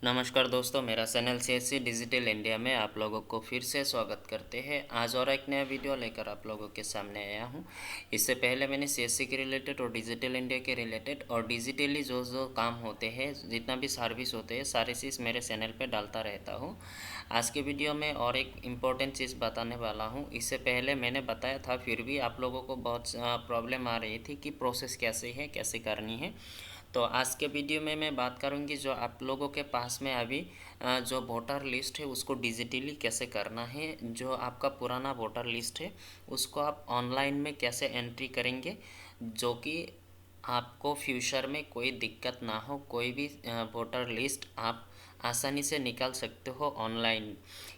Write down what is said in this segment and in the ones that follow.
नमस्कार दोस्तों, मेरा चैनल सीएससी डिजिटल इंडिया में आप लोगों को फिर से स्वागत करते हैं। आज और एक नया वीडियो लेकर आप लोगों के सामने आया हूं। इससे पहले मैंने सीएससी के रिलेटेड और डिजिटल इंडिया के रिलेटेड और डिजिटली जो जो काम होते हैं, जितना भी सर्विस होते हैं, सारी चीज़ मेरे चैनल पे डालता रहता हूं। आज के वीडियो में और एक इम्पोर्टेंट चीज़ बताने वाला हूँ। इससे पहले मैंने बताया था, फिर भी आप लोगों को बहुत प्रॉब्लम आ रही थी कि प्रोसेस कैसे है, कैसे करनी है। तो आज के वीडियो में मैं बात करूंगी जो आप लोगों के पास में अभी जो वोटर लिस्ट है उसको डिजिटली कैसे करना है। जो आपका पुराना वोटर लिस्ट है उसको आप ऑनलाइन में कैसे एंट्री करेंगे, जो कि आपको फ्यूचर में कोई दिक्कत ना हो। कोई भी वोटर लिस्ट आप आसानी से निकाल सकते हो ऑनलाइन,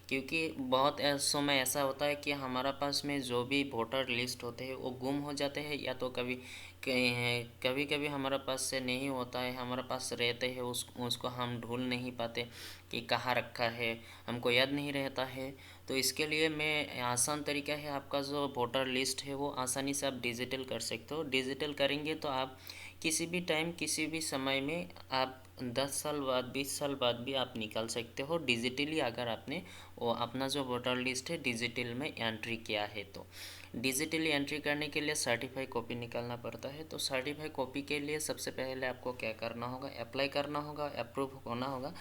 क्योंकि बहुत समय ऐसा होता है कि हमारा पास में जो भी वोटर लिस्ट होते हैं वो गुम हो जाते हैं, या तो कभी कभी कभी हमारे पास से नहीं होता है, हमारे पास रहते हैं उसको हम ढूंढ नहीं पाते कि कहाँ रखा है, हमको याद नहीं रहता है। तो इसके लिए मैं आसान तरीका है, आपका जो वोटर लिस्ट है वो आसानी से आप डिजिटल कर सकते हो। डिजिटल करेंगे तो आप किसी भी टाइम किसी भी समय में आप 10 साल बाद 20 साल बाद भी आप निकाल सकते हो डिजिटली, अगर आपने वो अपना जो वोटर लिस्ट है डिजिटल में एंट्री किया है। तो डिजिटली एंट्री करने के लिए सर्टिफाइड कॉपी निकालना पड़ता है। तो सर्टिफाइड कॉपी के लिए सबसे पहले आपको क्या करना होगा, अप्लाई करना होगा, अप्रूव होना होगा।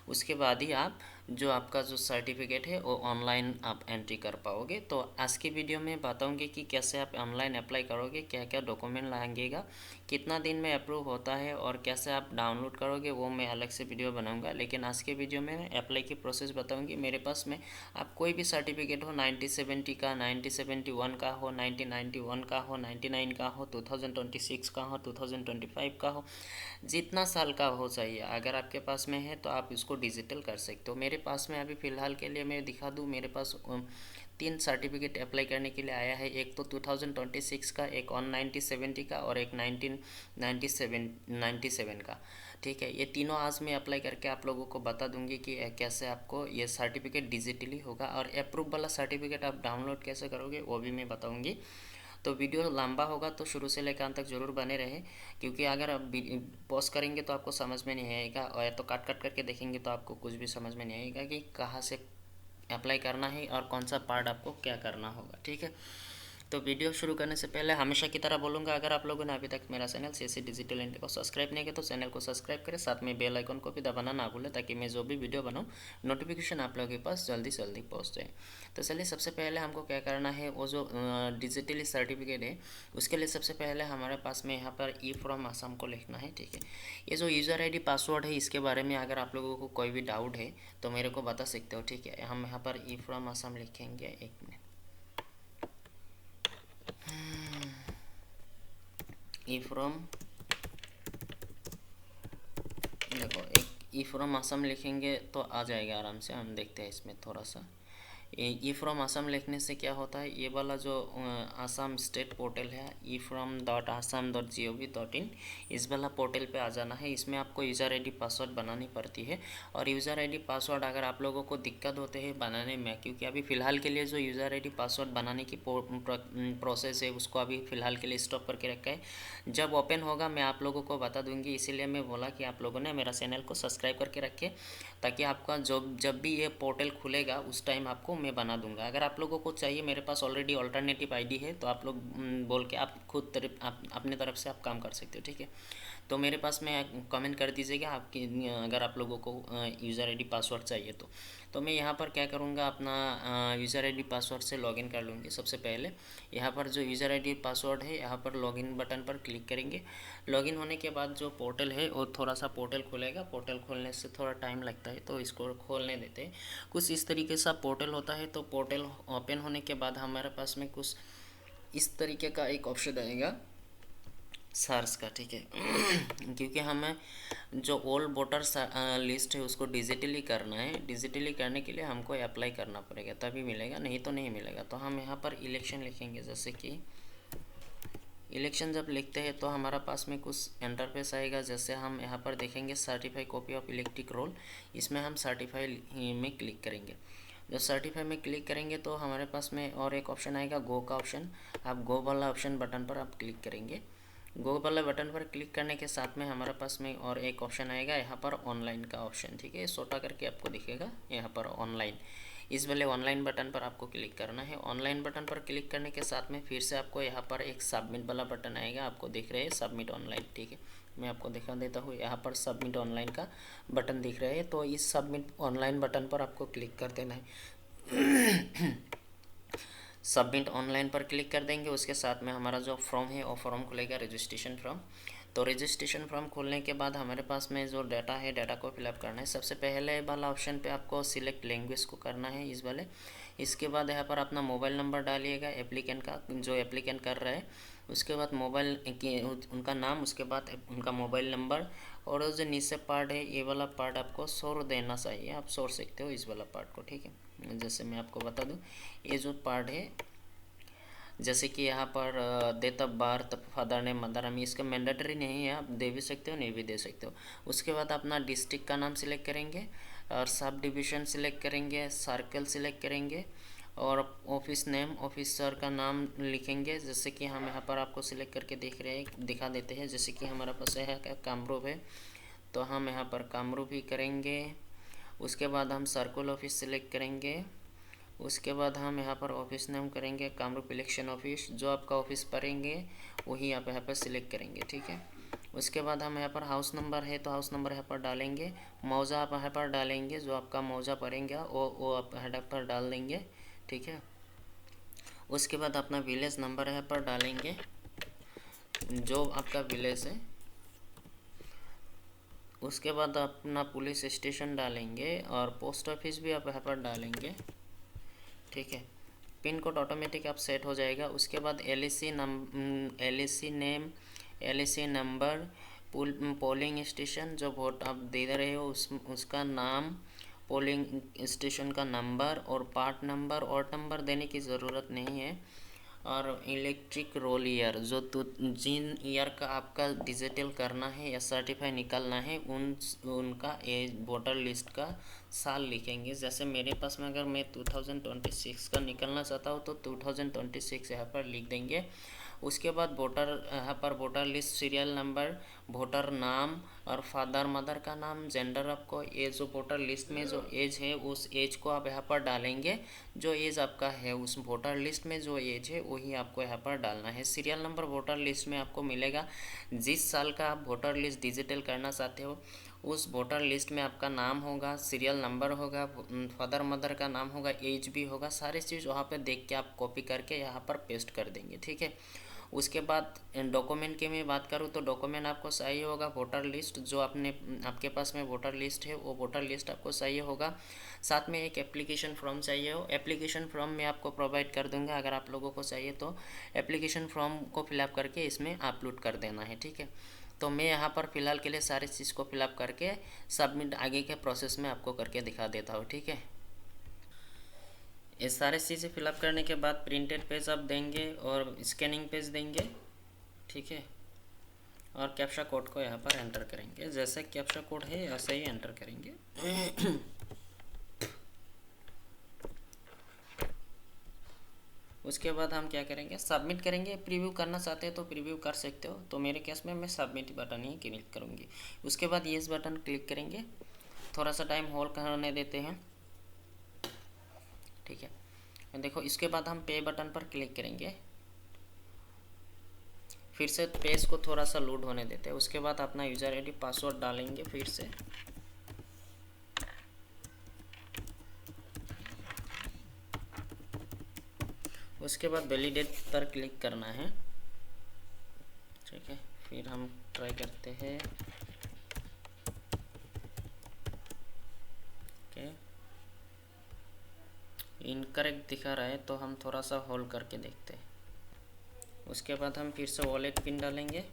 उसके बाद ही आप जो आपका जो सर्टिफिकेट है वो ऑनलाइन आप एंट्री कर पाओगे। तो आज की वीडियो में बताऊंगी कि कैसे आप ऑनलाइन अप्लाई करोगे, क्या क्या डॉक्यूमेंट लगेगा, कितना दिन में अप्रूव होता है, और कैसे आप डाउनलोड करोगे वो मैं अलग से वीडियो बनाऊंगा। लेकिन आज के वीडियो में मैं अप्लाई की प्रोसेस बताऊंगी। मेरे पास में आप कोई भी सर्टिफिकेट हो, 9070 का, 9071 का हो, 1991 का हो, 99 का हो, 2026 का हो, 2025 का हो, जितना साल का हो चाहिए, अगर आपके पास में है तो आप इसको डिजिटल कर सकते हो। मेरे पास में अभी फ़िलहाल के लिए मैं दिखा दूँ, मेरे पास 3 सर्टिफिकेट अप्लाई करने के लिए आया है। एक तो 2026 का, एक ऑन 9070 का, और एक 1997 का। ठीक है, ये तीनों आज मैं अप्लाई करके आप लोगों को बता दूंगी कि कैसे आपको ये सर्टिफिकेट डिजिटली होगा, और अप्रूव वाला सर्टिफिकेट आप डाउनलोड कैसे करोगे वो भी मैं बताऊंगी। तो वीडियो लंबा होगा तो शुरू से लेकर अंत तक ज़रूर बने रहे, क्योंकि अगर आप पॉज करेंगे तो आपको समझ में नहीं आएगा, और या तो काट काट करके देखेंगे तो आपको कुछ भी समझ में नहीं आएगा कि कहाँ से अप्लाई करना है और कौन सा पार्ट आपको क्या करना होगा। ठीक है, तो वीडियो शुरू करने से पहले हमेशा की तरह बोलूँगा, अगर आप लोगों ने अभी तक मेरा चैनल सीएससी डिजिटल इंडिया को सब्सक्राइब नहीं किया तो चैनल को सब्सक्राइब करें, साथ में बेल आइकन को भी दबाना ना भूलें, ताकि मैं जो भी वीडियो बनाऊँ नोटिफिकेशन आप लोगों के पास जल्दी से जल्दी पहुँच जाए। तो चलिए, सबसे पहले हमको क्या करना है, वो जो डिजिटली सर्टिफिकेट है उसके लिए सबसे पहले हमारे पास में यहाँ पर ई फ्रॉम आसाम को लिखना है। ठीक है, ये जो यूज़र आई डी पासवर्ड है इसके बारे में अगर आप लोगों को कोई भी डाउट है तो मेरे को बता सकते हो। ठीक है, हम यहाँ पर ई फ्रॉम आसाम लिखेंगे। एक मिनट, ई फ्रॉम, देखो एक ई फ्रॉम असम लिखेंगे तो आ जाएगा आराम से। हम देखते हैं इसमें थोड़ा सा, ई फ्रॉम असम लिखने से क्या होता है, ये वाला जो आसाम स्टेट पोर्टल है, efrom.assam.gov.in, इस वाला पोर्टल पे आ जाना है। इसमें आपको यूज़र आईडी पासवर्ड बनानी पड़ती है, और यूज़र आईडी पासवर्ड अगर आप लोगों को दिक्कत होते हैं बनाने में, क्योंकि अभी फ़िलहाल के लिए जो यूज़र आईडी पासवर्ड बनाने की प्रोसेस है उसको अभी फ़िलहाल के लिए स्टॉप करके रखा है। जब ओपन होगा मैं आप लोगों को बता दूंगी, इसीलिए मैं बोला कि आप लोगों ने मेरा चैनल को सब्सक्राइब करके रखें, ताकि आपका जब भी ये पोर्टल खुलेगा उस टाइम आपको मैं बना दूंगा। अगर आप लोगों को चाहिए, मेरे पास ऑलरेडी अल्टरनेटिव आईडी है, तो आप लोग बोल के आप खुद अपने तरफ से आप काम कर सकते हो। ठीक है, तो मेरे पास में कमेंट कर दीजिएगा आपकी, अगर आप लोगों को यूज़र आईडी पासवर्ड चाहिए तो मैं यहाँ पर क्या करूँगा, अपना यूज़र आईडी पासवर्ड से लॉगिन कर लूँगी। सबसे पहले यहाँ पर जो यूज़र आईडी पासवर्ड है, यहाँ पर लॉगिन बटन पर क्लिक करेंगे। लॉगिन होने के बाद जो पोर्टल है वो थोड़ा सा पोर्टल खुलेगा। पोर्टल खोलने से थोड़ा टाइम लगता है, तो इसको खोलने देते हैं। कुछ इस तरीके से पोर्टल होता है। तो पोर्टल ओपन होने के बाद हमारे पास में कुछ इस तरीके का एक ऑप्शन आएगा, सर्च का। ठीक है, क्योंकि हमें जो ओल्ड वोटर लिस्ट है उसको डिजिटली करना है। डिजिटली करने के लिए हमको अप्लाई करना पड़ेगा, तभी मिलेगा, नहीं तो नहीं मिलेगा। तो हम यहाँ पर इलेक्शन लिखेंगे। जैसे कि इलेक्शन जब लिखते हैं तो हमारा पास में कुछ इंटरफेस आएगा। जैसे हम यहाँ पर देखेंगे certified copy of electric roll, इसमें हम सर्टिफाई में क्लिक करेंगे। जब सर्टिफाई में क्लिक करेंगे तो हमारे पास में और एक ऑप्शन आएगा, गो का ऑप्शन। आप गो वाला ऑप्शन बटन पर आप क्लिक करेंगे। गो वाले बटन पर क्लिक करने के साथ में हमारे पास में और एक ऑप्शन आएगा यहाँ पर ऑनलाइन का ऑप्शन, ठीक है। छोटा करके आपको दिखेगा यहाँ पर ऑनलाइन, इस वाले ऑनलाइन बटन पर आपको क्लिक करना है। ऑनलाइन बटन पर क्लिक करने के साथ में फिर से आपको यहाँ पर एक सबमिट वाला बटन आएगा, आपको दिख रहा है सबमिट ऑनलाइन, ठीक है। मैं आपको दिखा देता हूँ, यहाँ पर सबमिट ऑनलाइन का बटन दिख रहा है, तो इस सबमिट ऑनलाइन बटन पर आपको क्लिक कर देना है। सबमिट ऑनलाइन पर क्लिक कर देंगे, उसके साथ में हमारा जो फॉर्म है वो फॉर्म खुलेगा, रजिस्ट्रेशन फॉर्म। तो रजिस्ट्रेशन फॉर्म खोलने के बाद हमारे पास में जो डाटा है, डाटा को फिलअप करना है। सबसे पहले वाला ऑप्शन पे आपको सिलेक्ट लैंग्वेज को करना है, इस वाले। इसके बाद यहाँ पर अपना मोबाइल नंबर डालिएगा एप्लीकेंट का, जो एप्लीकेंट कर रहा है। उसके बाद मोबाइल की उनका नाम, उसके बाद उनका मोबाइल नंबर, और जो नीचे पार्ट है ये वाला पार्ट आपको छोड़ देना चाहिए, आप छोड़ सकते हो इस वाला पार्ट को, ठीक है। जैसे मैं आपको बता दूं, ये जो पार्ट है, जैसे कि यहाँ पर date of birth, father name, mother name, इसका मैंडेटरी नहीं है, आप दे भी सकते हो, नहीं भी दे सकते हो। उसके बाद अपना डिस्ट्रिक्ट का नाम सिलेक्ट करेंगे और सब डिवीज़न सिलेक्ट करेंगे, सर्कल सिलेक्ट करेंगे, और ऑफिस नेम, ऑफिसर का नाम लिखेंगे। जैसे कि हम यहाँ पर आपको सिलेक्ट करके दिखा देते हैं। जैसे कि हमारा पास है कामरूप है, तो हम यहाँ पर कामरूप ही करेंगे। उसके बाद हम सर्कल ऑफिस सिलेक्ट करेंगे। उसके बाद हम यहाँ पर ऑफिस नेम करेंगे कामरूप इलेक्शन ऑफिस, जो आपका ऑफिस पढ़ेंगे वही आप यहाँ पर सिलेक्ट करेंगे, ठीक है। उसके बाद हम यहाँ पर हाउस नंबर है तो हाउस नंबर यहाँ पर डालेंगे। मौजा आप यहाँ पर डालेंगे, जो आपका मौजा पड़ेंगे वो आप यहाँ पर डाल देंगे, ठीक है। उसके बाद अपना विलेज नंबर यहाँ पर डालेंगे, जो आपका विलेज है। उसके बाद अपना पुलिस स्टेशन डालेंगे और पोस्ट ऑफिस भी आप यहाँ पर डालेंगे, ठीक है। पिन कोड ऑटोमेटिक आप सेट हो जाएगा। उसके बाद LAC name, LAC number, polling station, जो वोट आप दे रहे हो उसका नाम, पोलिंग स्टेशन का नंबर और पार्ट नंबर और नंबर देने की ज़रूरत नहीं है। और इलेक्ट्रिक रोल ईयर, जो जिन ईयर का आपका डिजिटल करना है या सर्टिफाई निकालना है उनका एज वोटर लिस्ट का साल लिखेंगे। जैसे मेरे पास में अगर मैं 2026 का निकलना चाहता हूँ तो 2026 यहाँ पर लिख देंगे। उसके बाद यहाँ पर voter list serial number, voter नाम और फादर मदर का नाम, जेंडर आपको, ये जो वोटर लिस्ट में जो एज है उस एज को आप यहाँ पर डालेंगे। जो एज आपका है उस वोटर लिस्ट में जो एज है वही आपको यहाँ पर डालना है। सीरियल नंबर वोटर लिस्ट में आपको मिलेगा, जिस साल का आप वोटर लिस्ट डिजिटल करना चाहते हो उस वोटर लिस्ट में आपका नाम होगा, सीरियल नंबर होगा, फादर मदर का नाम होगा, एज भी होगा, सारी चीज़ वहाँ पे देख के आप कॉपी करके यहाँ पर पेस्ट कर देंगे, ठीक है। उसके बाद डॉक्यूमेंट की मैं बात करूँ तो डॉक्यूमेंट आपको चाहिए होगा वोटर लिस्ट, जो आपके पास में वोटर लिस्ट है वो वोटर लिस्ट आपको चाहिए होगा। साथ में एक एप्लीकेशन फॉर्म चाहिए हो, एप्लीकेशन फॉर्म मैं आपको प्रोवाइड कर दूंगा, अगर आप लोगों को चाहिए तो एप्लीकेशन फॉर्म को फिलअप करके इसमें अपलोड कर देना है, ठीक है। तो मैं यहाँ पर फ़िलहाल के लिए सारी चीज़ को फिलअप करके सबमिट आगे के प्रोसेस में आपको करके दिखा देता हूँ, ठीक है। ये सारे चीज़ें फिलअप करने के बाद प्रिंटेड पेज आप देंगे और स्कैनिंग पेज देंगे, ठीक है। और कैप्चा कोड को यहाँ पर एंटर करेंगे, जैसे कैप्चा कोड है ऐसे ही एंटर करेंगे। उसके बाद हम क्या करेंगे, सबमिट करेंगे। प्रीव्यू करना चाहते हैं तो प्रीव्यू कर सकते हो, तो मेरे केस में मैं सबमिट बटन ही क्लिक करूँगी। उसके बाद येस बटन क्लिक करेंगे, थोड़ा सा टाइम होल्ड करने देते हैं, ठीक है। देखो इसके बाद हम पे बटन पर क्लिक करेंगे, फिर से पेज को थोड़ा सा लोड होने देते हैं। उसके बाद अपना यूज़र आईडी पासवर्ड डालेंगे फिर से, उसके बाद वैलिडेट पर क्लिक करना है, ठीक है। फिर हम ट्राई करते हैं, ओके, इनकरेक्ट दिखा रहा है तो हम थोड़ा सा होल्ड करके देखते हैं। उसके बाद हम फिर से वॉलेट पिन डालेंगे,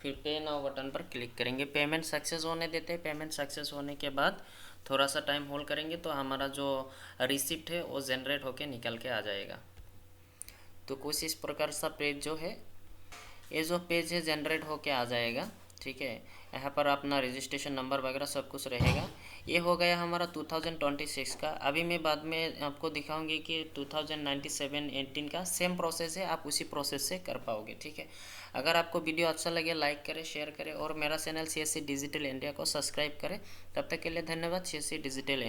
फिर पे नाउ बटन पर क्लिक करेंगे। पेमेंट सक्सेस होने देते हैं। पेमेंट सक्सेस होने के बाद थोड़ा सा टाइम होल्ड करेंगे तो हमारा जो रिसिप्ट है वो जनरेट होके निकल के आ जाएगा। तो कुछ इस प्रकार सा पेज जो है, ये जो पेज है जनरेट होके आ जाएगा, ठीक है। यहाँ पर अपना रजिस्ट्रेशन नंबर वगैरह सब कुछ रहेगा। ये हो गया हमारा 2026 का। अभी मैं बाद में आपको दिखाऊंगी कि 2097-18 का सेम प्रोसेस है, आप उसी प्रोसेस से कर पाओगे। ठीक है, अगर आपको वीडियो अच्छा लगे लाइक करें, शेयर करें और मेरा चैनल CSC डिजिटल इंडिया को सब्सक्राइब करें। तब तक के लिए धन्यवाद। CSC digital India.